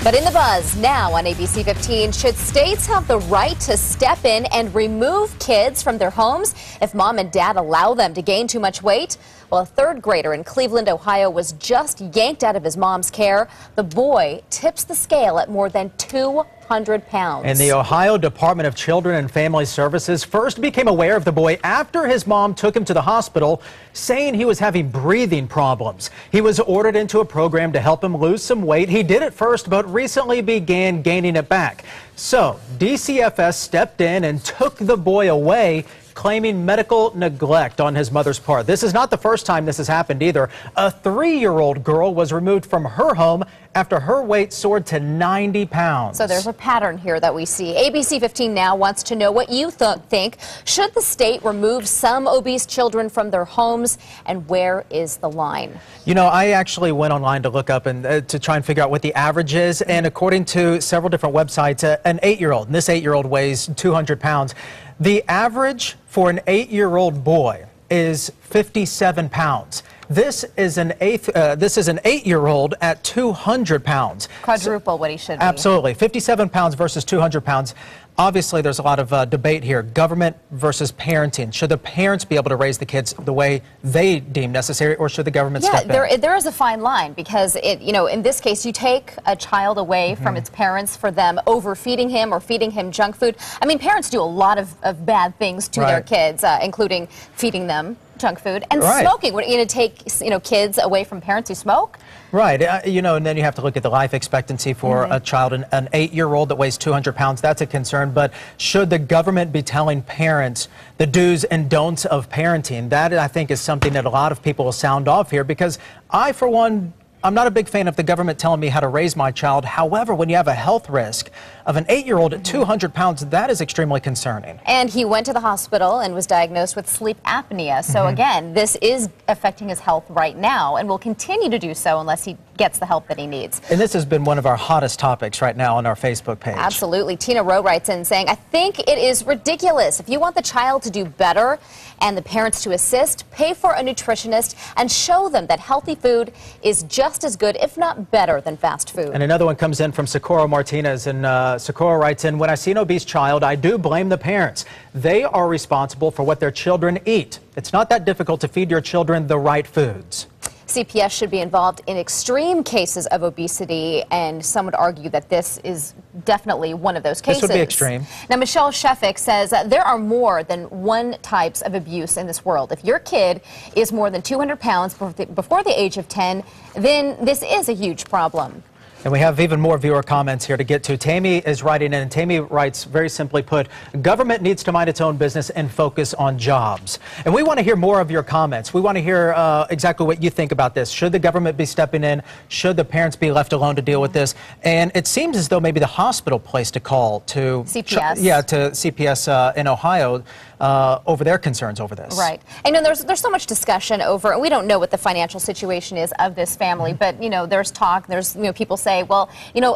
But in the buzz now on ABC 15, should states have the right to step in and remove kids from their homes if mom and dad allow them to gain too much weight? Well, a third grader in Cleveland, Ohio was just yanked out of his mom's care. The boy tips the scale at more than 200 pounds. And the Ohio Department of Children and Family Services first became aware of the boy after his mom took him to the hospital, saying he was having breathing problems. He was ordered into a program to help him lose some weight. He did at first, but recently began gaining it back. So DCFS stepped in and took the boy away, claiming medical neglect on his mother's part. This is not the first time this has happened either. A 3-year-old girl was removed from her home after her weight soared to 90 pounds. So there's a pattern here that we see. ABC 15 now wants to know what you think. Should the state remove some obese children from their homes, and where is the line? You know, I actually went online to look up and to try and figure out what the average is. And according to several different websites, an 8-year-old, and this 8-year-old weighs 200 pounds. The average for an 8-year-old boy is 57 pounds. This is an 8-year-old at 200 pounds. Quadruple what he should be. Absolutely. 57 pounds versus 200 pounds. Obviously, there's a lot of debate here. Government versus parenting. Should the parents be able to raise the kids the way they deem necessary, or should the government step in? There is a fine line, because in this case, you take a child away from its parents for them overfeeding him or feeding him junk food. I mean, parents do a lot of bad things to their kids, including feeding them junk food and smoking. What, take kids away from parents who smoke? Right. And then you have to look at the life expectancy for a child. An 8-year-old that weighs 200 pounds, that's a concern. But should the government be telling parents the do's and don'ts of parenting? That, I think, is something that a lot of people will sound off here, because I, for one, I'm not a big fan of the government telling me how to raise my child. However, when you have a health risk of an 8-year-old at 200 pounds, that is extremely concerning. And he went to the hospital and was diagnosed with sleep apnea. So again, this is affecting his health right now and will continue to do so unless he gets the help that he needs. And this has been one of our hottest topics right now on our Facebook page. Absolutely. Tina Rowe writes in saying, I think it is ridiculous. If you want the child to do better and the parents to assist, pay for a nutritionist and show them that healthy food is just as good, if not better, than fast food. And another one comes in from Socorro Martinez, and Socorro writes in, when I see an obese child, I do blame the parents. They are responsible for what their children eat. It's not that difficult to feed your children the right foods. CPS should be involved in extreme cases of obesity, and some would argue that this is definitely one of those cases. This would be extreme. Now, Michelle Sheffick says that there are more than one types of abuse in this world. If your kid is more than 200 pounds before the age of 10, then this is a huge problem. And we have even more viewer comments here to get to. Tammy is writing in, and Tammy writes, very simply put, government needs to mind its own business and focus on jobs. And we want to hear more of your comments. We want to hear exactly what you think about this. Should the government be stepping in? Should the parents be left alone to deal with this? And it seems as though maybe the hospital placed a call to CPS. To CPS in Ohio over their concerns over this. Right. And there's so much discussion over, and we don't know what the financial situation is of this family, but there's talk, there's people say, well,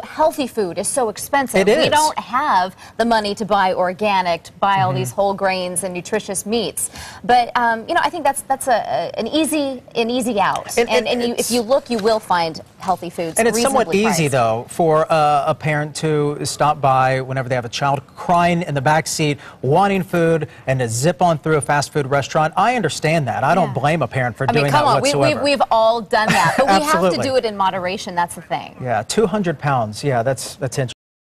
healthy food is so expensive. It is. We don't have the money to buy organic, to buy all these whole grains and nutritious meats. But I think that's an easy out. And if you look, you will find healthy foods. And it's somewhat easy, priced. though, for a parent to stop by whenever they have a child crying in the back seat, wanting food, and to zip on through a fast food rrestaurant. I understand that. I don't blame a parent for doing that whatsoever. We've all done that, but we have to Absolutely. do it in moderation. That's the thing. Yeah, 200 pounds. Yeah, that's interesting.